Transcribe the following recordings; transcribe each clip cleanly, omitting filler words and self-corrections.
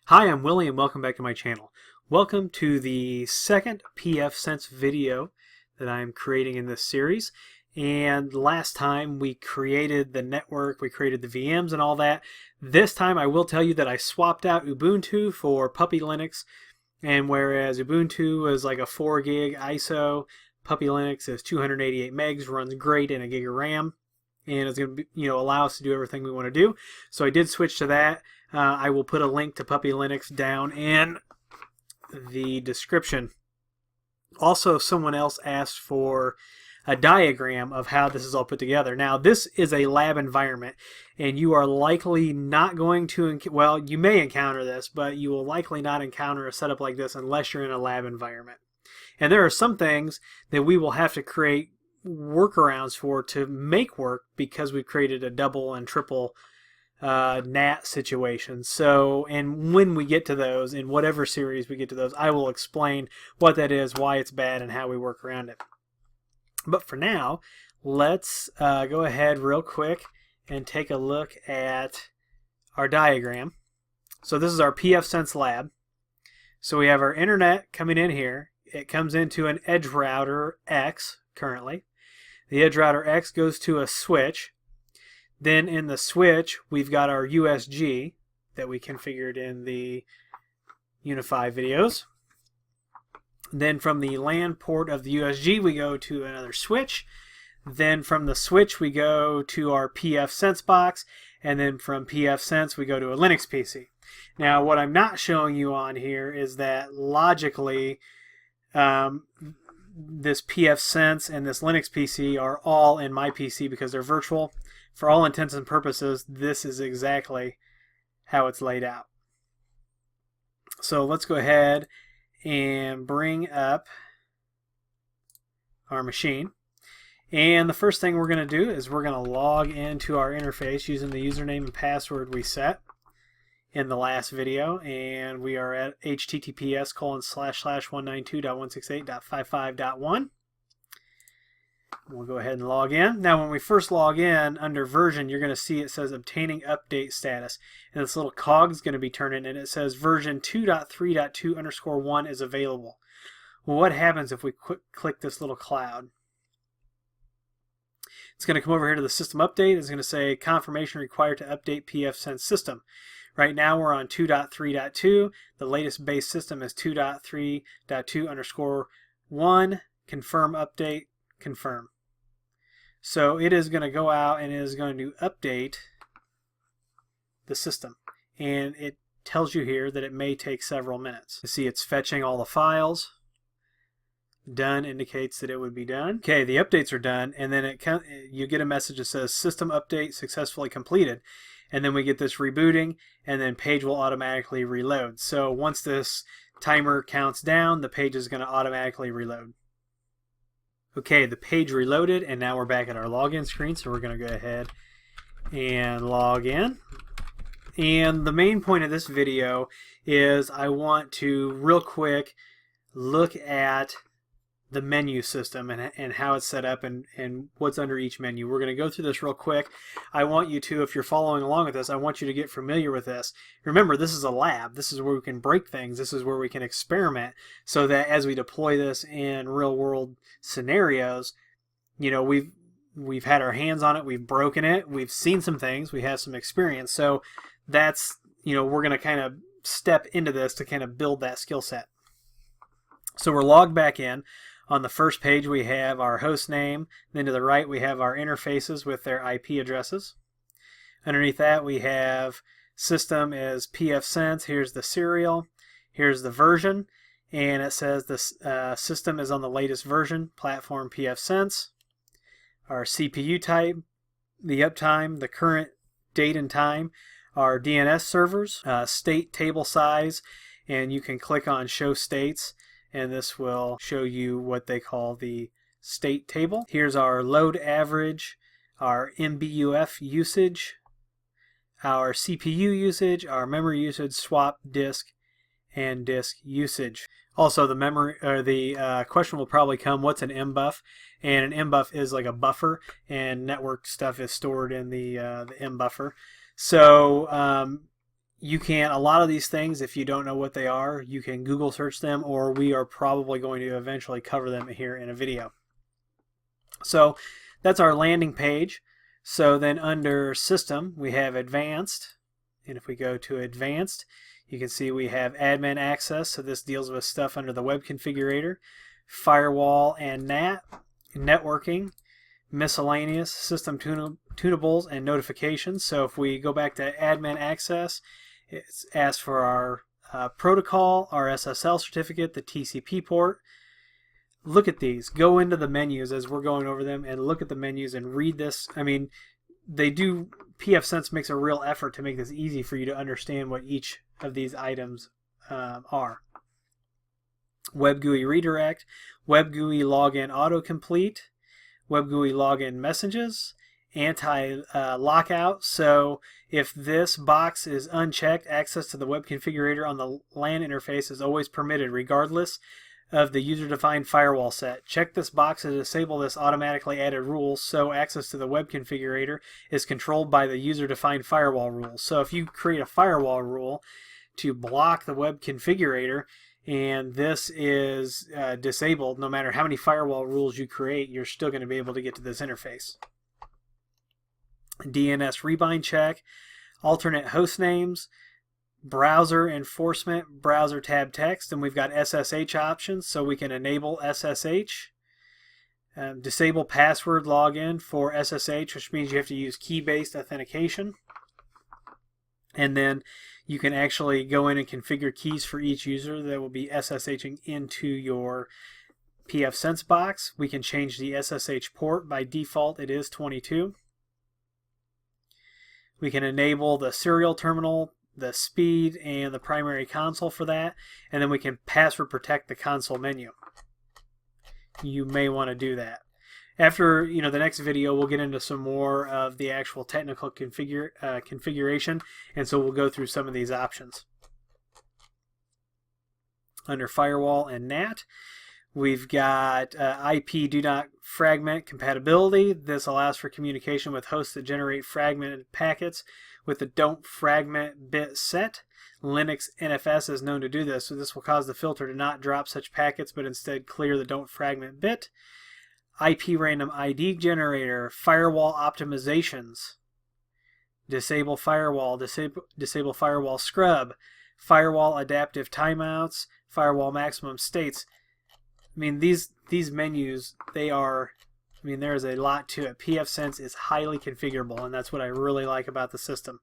Hi, I'm Willie and welcome back to my channel. Welcome to the second pfSense video that I'm creating in this series. And last time we created the network, we created the VMs and all that. This time I will tell you that I swapped out Ubuntu for Puppy Linux. And whereas Ubuntu is like a 4 gig ISO, Puppy Linux is 288 megs, runs great in a gig of RAM. And it's going to allow us to do everything we want to do. So I did switch to that. I will put a link to Puppy Linux down in the description. Also, someone else asked for a diagram of how this is all put together. Now, this is a lab environment, and you are likely not going to, well, you may encounter this, but you will likely not encounter a setup like this unless you're in a lab environment. And there are some things that we will have to create workarounds for to make work because we created a double and triple NAT situation. So, and when we get to those, in whatever series we get to those, I will explain what that is, why it's bad, and how we work around it. But for now, let's go ahead real quick and take a look at our diagram. So this is our pfSense lab. So we have our internet coming in here. It comes into an edge router X currently. The edge router X goes to a switch. Then in the switch, we've got our USG that we configured in the Unify videos. Then from the LAN port of the USG, we go to another switch. Then from the switch, we go to our pfSense box. And then from pfSense, we go to a Linux PC. Now, what I'm not showing you on here is that logically, this pfSense and this Linux PC are all in my PC because they're virtual. For all intents and purposes, this is exactly how it's laid out. So let's go ahead and bring up our machine. And the first thing we're going to do is we're going to log into our interface using the username and password we set in the last video. And we are at https://192.168.55.1. We'll go ahead and log in. Now when we first log in under version, you're going to see it says obtaining update status. And this little cog is going to be turning and it says version 2.3.2_1 is available. Well, what happens if we click this little cloud? It's going to come over here to the system update. It's going to say confirmation required to update pfSense system. Right now we're on 2.3.2. The latest base system is 2.3.2_1. Confirm update. Confirm. So it is going to go out and it is going to update the system. And it tells you here that it may take several minutes. You see it's fetching all the files. Done indicates that it would be done. Okay, the updates are done, and then you get a message that says system update successfully completed. And then we get this rebooting, and then page will automatically reload. So once this timer counts down, the page is going to automatically reload. Okay, the page reloaded, and now we're back at our login screen, so we're going to go ahead and log in. And the main point of this video is I want to real quick look at the menu system and how it's set up and what's under each menu. We're going to go through this real quick. I want you to, if you're following along with this, I want you to get familiar with this. Remember, this is a lab. This is where we can break things. This is where we can experiment so that as we deploy this in real world scenarios, we've had our hands on it, we've broken it, we've seen some things, we have some experience. So that's, we're going to kind of step into this to kind of build that skill set. So we're logged back in. On the first page we have our host name, then to the right we have our interfaces with their IP addresses. Underneath that we have system is pfSense, here's the serial, here's the version, and it says this system is on the latest version, platform pfSense. Our CPU type, the uptime, the current date and time, our DNS servers, state table size, and you can click on show states. And this will show you what they call the state table. Here's our load average, our MBUF usage, our CPU usage, our memory usage, swap disk, and disk usage. Also, the memory or the question will probably come: what's an MBUF? And an MBUF is like a buffer, and network stuff is stored in the MBuffer. So you can, a lot of these things, if you don't know what they are, you can Google search them, or we are probably going to eventually cover them here in a video. So that's our landing page. So then under System, we have Advanced. And if we go to Advanced, you can see we have Admin Access. So this deals with stuff under the Web Configurator, Firewall and NAT, Networking, Miscellaneous, System Tunables, and Notifications. So if we go back to Admin Access, it's asked for our protocol, our SSL certificate, the TCP port. Look at these. Go into the menus as we're going over them and look at the menus and read this. I mean, pfSense makes a real effort to make this easy for you to understand what each of these items are. Web GUI redirect, Web GUI login autocomplete, Web GUI login messages, anti-lockout. So if this box is unchecked, access to the web configurator on the LAN interface is always permitted regardless of the user-defined firewall set. Check this box to disable this automatically added rule so access to the web configurator is controlled by the user-defined firewall rule. So if you create a firewall rule to block the web configurator and this is disabled, no matter how many firewall rules you create, you're still going to be able to get to this interface. DNS rebind check, alternate host names, browser enforcement, browser tab text, and we've got SSH options, so we can enable SSH. Disable password login for SSH, which means you have to use key-based authentication. And then you can actually go in and configure keys for each user that will be SSHing into your pfSense box. We can change the SSH port. By default, it is 22. We can enable the serial terminal, the speed, and the primary console for that, and then we can password protect the console menu. You may want to do that. After the next video, we'll get into some more of the actual technical configuration, and so we'll go through some of these options. Under Firewall and NAT, we've got IP do not fragment compatibility. This allows for communication with hosts that generate fragmented packets with the don't fragment bit set. Linux NFS is known to do this, so this will cause the filter to not drop such packets but instead clear the don't fragment bit. IP random ID generator, firewall optimizations, disable firewall, disable firewall scrub, firewall adaptive timeouts, firewall maximum states. I mean, these menus, there is a lot to it. pfSense is highly configurable, and that's what I really like about the system.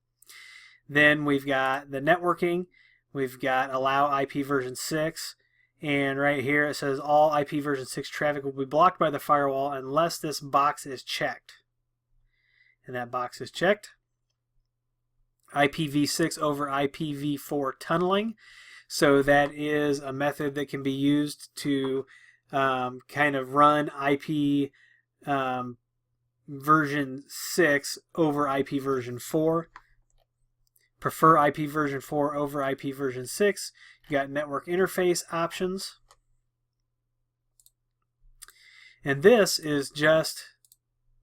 Then we've got the networking. We've got allow IP version 6. And right here it says all IP version 6 traffic will be blocked by the firewall unless this box is checked. And that box is checked. IPv6 over IPv4 tunneling. So that is a method that can be used to kind of run IP version 6 over IP version 4. Prefer IP version 4 over IP version 6. You got network interface options. And this is just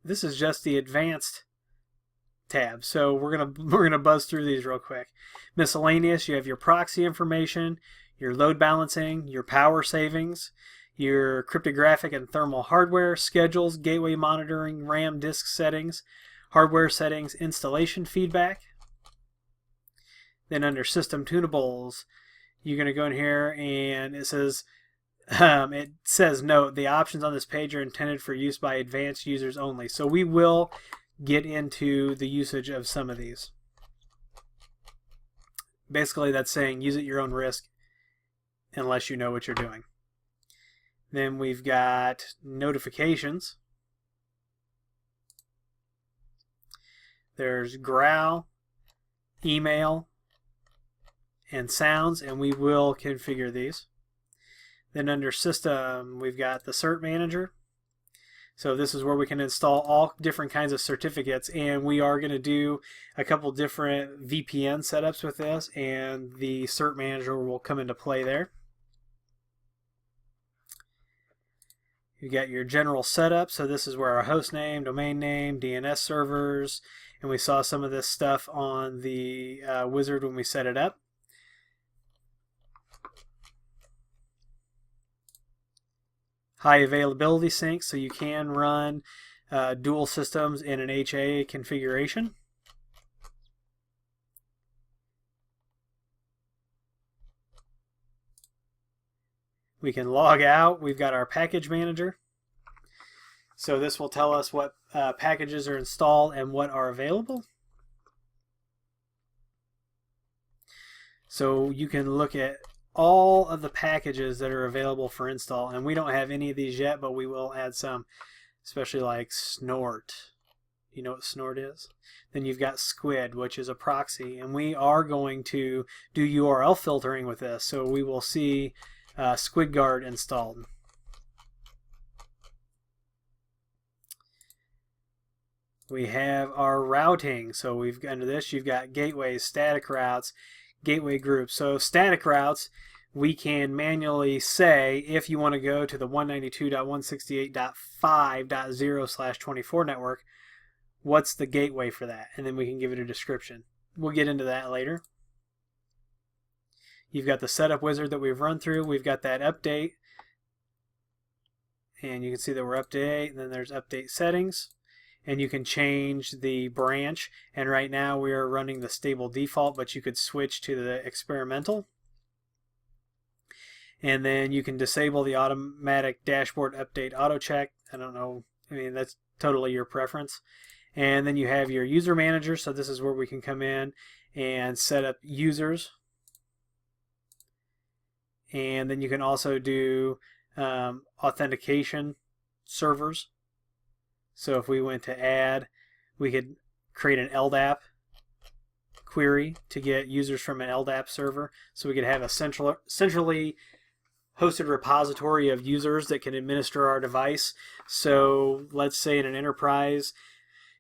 the advanced tab. So we're gonna buzz through these real quick. Miscellaneous, you have your proxy information, your load balancing, your power savings, your cryptographic and thermal hardware, schedules, gateway monitoring, RAM disk settings, hardware settings, installation feedback. Then under System Tunables, you're going to go in here and it says note, the options on this page are intended for use by advanced users only. So we will get into the usage of some of these. Basically, that's saying use at your own risk unless you know what you're doing. Then we've got notifications. There's growl, email, and sounds, and we will configure these. Then under System, we've got the Cert Manager. So this is where we can install all different kinds of certificates, and we are going to do a couple different VPN setups with this, and the Cert Manager will come into play there. You got your general setup, so this is where our host name, domain name, DNS servers, and we saw some of this stuff on the wizard when we set it up. High availability sync, so you can run dual systems in an HA configuration. We can log out. We've got our package manager. So this will tell us what packages are installed and what are available. So you can look at all of the packages that are available for install, and we don't have any of these yet, but we will add some, especially like Snort. You know what Snort is? Then you've got Squid, which is a proxy, and we are going to do URL filtering with this, so we will see SquidGuard installed. We have our routing, so we've under this you've got gateways, static routes, gateway groups. So static routes, we can manually say if you want to go to the 192.168.5.0/24 network, what's the gateway for that, and then we can give it a description. We'll get into that later. You've got the setup wizard that we've run through. We've got that update, and you can see that we're up to date. And then there's update settings, and you can change the branch, and right now we are running the stable default, but you could switch to the experimental. And then you can disable the automatic dashboard update auto check. I don't know, I mean, that's totally your preference. And then you have your user manager, so this is where we can come in and set up users. And then you can also do authentication servers. So if we went to add, we could create an LDAP query to get users from an LDAP server. So we could have a centrally hosted repository of users that can administer our device. So let's say in an enterprise,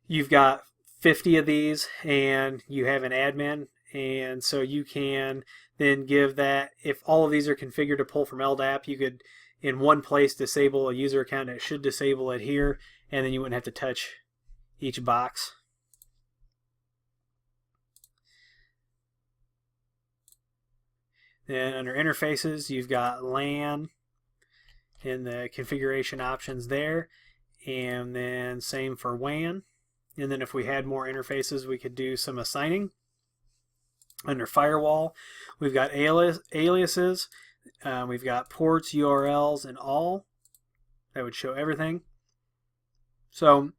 you've got 50 of these and you have an admin, and so you can then give that, if all of these are configured to pull from LDAP, you could in one place disable a user account that should disable it here, and then you wouldn't have to touch each box. Then under interfaces, you've got LAN in the configuration options there, and then same for WAN. And then if we had more interfaces, we could do some assigning. Under firewall, we've got aliases, we've got ports, URLs, and all. That would show everything. So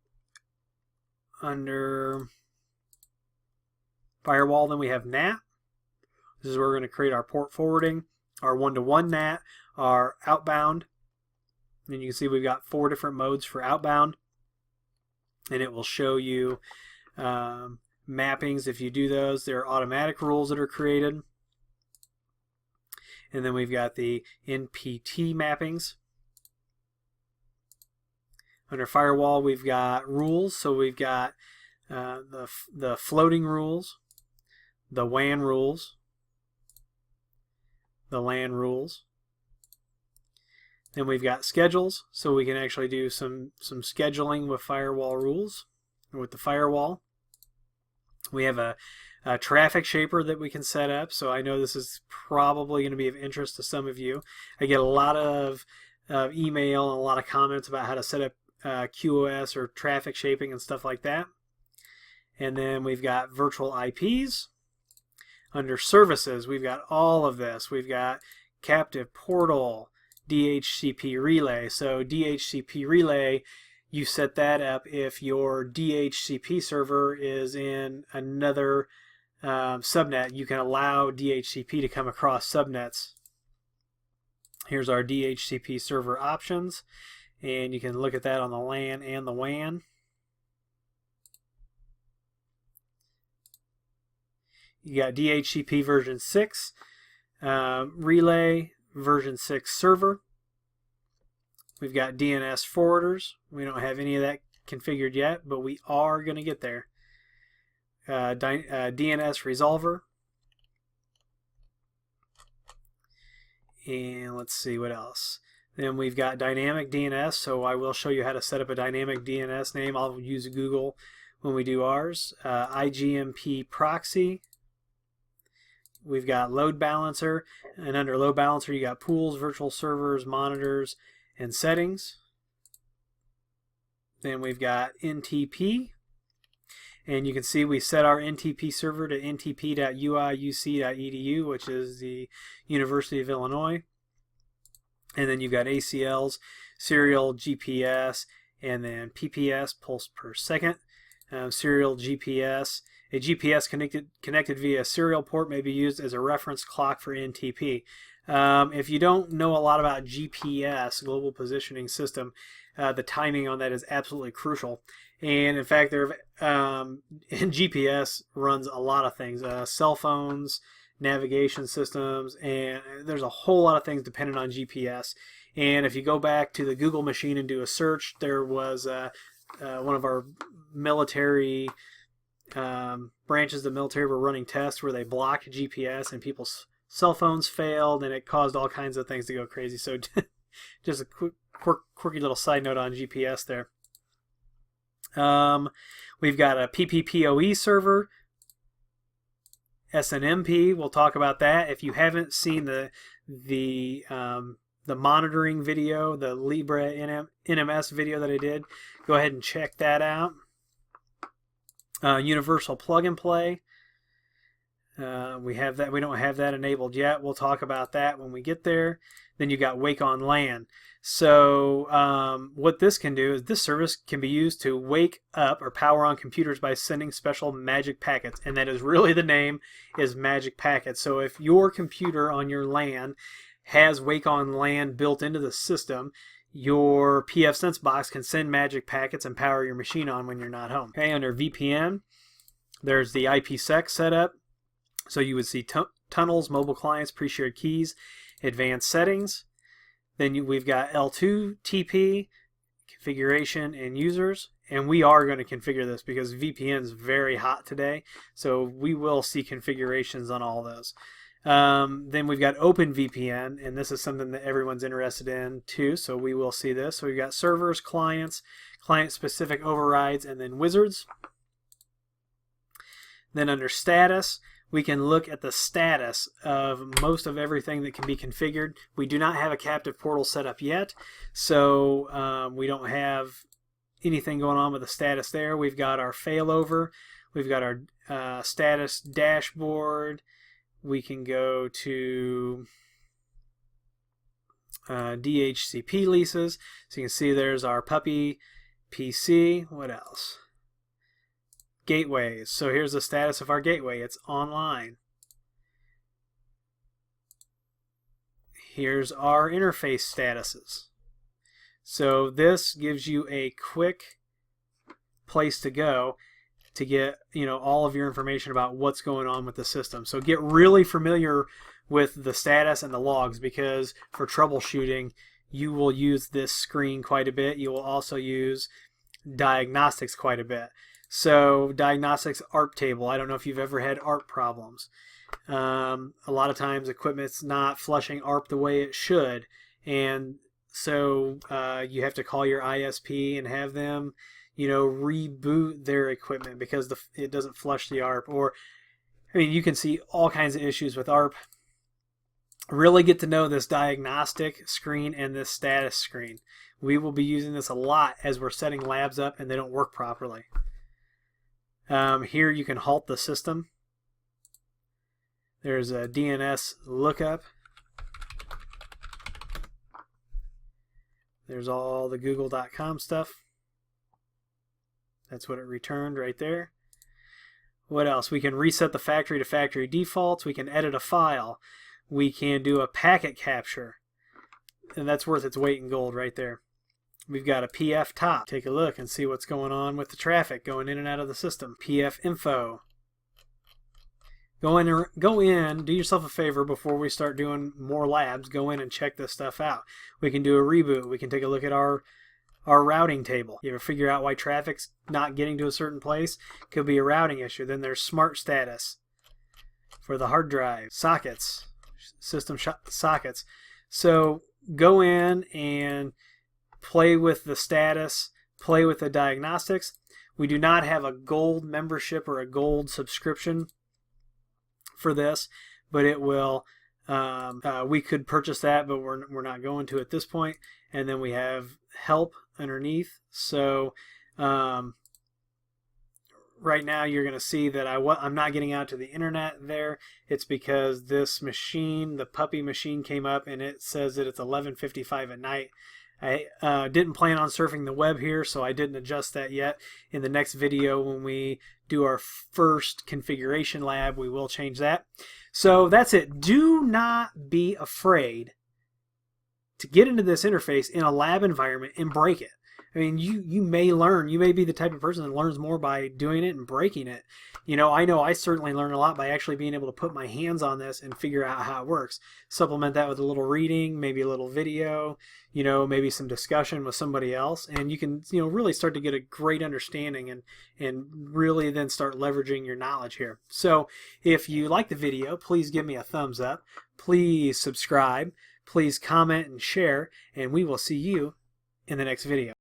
under firewall, then we have NAT. This is where we're going to create our port forwarding, our one-to-one NAT, our outbound. And you can see we've got 4 different modes for outbound. And it will show you mappings. If you do those, there are automatic rules that are created. And then we've got the NPT mappings. Under firewall, we've got rules. So we've got the floating rules, the WAN rules, the LAN rules. Then we've got schedules, so we can actually do some scheduling with firewall rules, or with the firewall. We have a traffic shaper that we can set up, so I know this is probably going to be of interest to some of you. I get a lot of email and a lot of comments about how to set up QoS or traffic shaping and stuff like that. And then we've got virtual IPs. Under services, we've got all of this. We've got captive portal, DHCP relay. So DHCP relay, you set that up if your DHCP server is in another subnet. You can allow DHCP to come across subnets. Here's our DHCP server options, and you can look at that on the LAN and the WAN. You got DHCP version 6, relay version 6 server. We've got DNS forwarders. We don't have any of that configured yet, but we are going to get there. DNS resolver. And let's see what else. Then we've got dynamic DNS, so I will show you how to set up a dynamic DNS name. I'll use Google when we do ours. IGMP proxy. We've got load balancer, and under load balancer you got pools, virtual servers, monitors, and settings. Then we've got NTP, and you can see we set our NTP server to ntp.uiuc.edu, which is the University of Illinois. And then you've got ACLs, serial GPS, and then PPS, pulse per second, serial GPS. A GPS connected via serial port may be used as a reference clock for NTP. If you don't know a lot about GPS, Global Positioning System, the timing on that is absolutely crucial. And in fact, GPS runs a lot of things, cell phones, navigation systems, and there's a whole lot of things dependent on GPS. And if you go back to the Google machine and do a search, there was one of our military branches of the military were running tests where they blocked GPS and people's cell phones failed, and it caused all kinds of things to go crazy. So just a quirky little side note on GPS there. We've got a PPPoE server, SNMP. We'll talk about that. If you haven't seen the monitoring video, the Libre NMS video that I did, go ahead and check that out. Universal plug and play. We have that. We don't have that enabled yet. We'll talk about that when we get there. Then you got Wake on LAN. So what this can do is this service can be used to wake up or power on computers by sending special magic packets, and that is really the name, is magic packets. So if your computer on your LAN has Wake on LAN built into the system, your pfSense box can send magic packets and power your machine on when you're not home. Okay, under VPN, there's the IPsec setup. So you would see tunnels, mobile clients, pre-shared keys, advanced settings. Then we've got L2 TP, configuration, and users. And we are going to configure this because VPN is very hot today. So we will see configurations on all those. Then we've got OpenVPN, and this is something that everyone's interested in too. So we will see this. So we've got servers, clients, client-specific overrides, and then wizards. Then under status, we can look at the status of most of everything that can be configured. We do not have a captive portal set up yet, so we don't have anything going on with the status there. We've got our failover. We've got our status dashboard. We can go to DHCP leases. So you can see there's our puppy PC. What else? Gateways. So here's the status of our gateway. It's online. Here's our interface statuses. So this gives you a quick place to go to get, all of your information about what's going on with the system. So get really familiar with the status and the logs, because for troubleshooting you will use this screen quite a bit. You will also use Diagnostics quite a bit. So Diagnostics ARP table. I don't know if you've ever had ARP problems. A lot of times equipment's not flushing ARP the way it should, and so you have to call your ISP and have them, reboot their equipment because it doesn't flush the ARP. Or, you can see all kinds of issues with ARP. Really get to know this diagnostic screen and this status screen. We will be using this a lot as we're setting labs up and they don't work properly. Here you can halt the system. There's a DNS lookup. There's all the google.com stuff. That's what it returned right there. What else? We can reset the factory to factory defaults. We can edit a file. We can do a packet capture. And that's worth its weight in gold right there. We've got a PF top. Take a look and see what's going on with the traffic going in and out of the system. PF info. Go in, do yourself a favor before we start doing more labs. Go in and check this stuff out. We can do a reboot. We can take a look at our routing table. You ever figure out why traffic's not getting to a certain place? Could be a routing issue. Then there's smart status for the hard drive. Sockets. System sockets. So go in and play with the status, play with the diagnostics. We do not have a gold membership or a gold subscription for this, but it will. We could purchase that, but we're not going to at this point. And then we have help underneath. So right now you're going to see that I'm not getting out to the internet there. It's because this machine, the puppy machine, came up and it says that it's 11:55 at night. I didn't plan on surfing the web here, so I didn't adjust that yet. In the next video, when we do our first configuration lab, we will change that. So that's it. Do not be afraid to get into this interface in a lab environment and break it. I mean, you may learn. You may be the type of person that learns more by doing it and breaking it. You know I certainly learned a lot by actually being able to put my hands on this and figure out how it works. Supplement that with a little reading, maybe a little video, maybe some discussion with somebody else, and you can really start to get a great understanding and really then start leveraging your knowledge here. So if you like the video, please give me a thumbs up. Please subscribe. Please comment and share, and we will see you in the next video.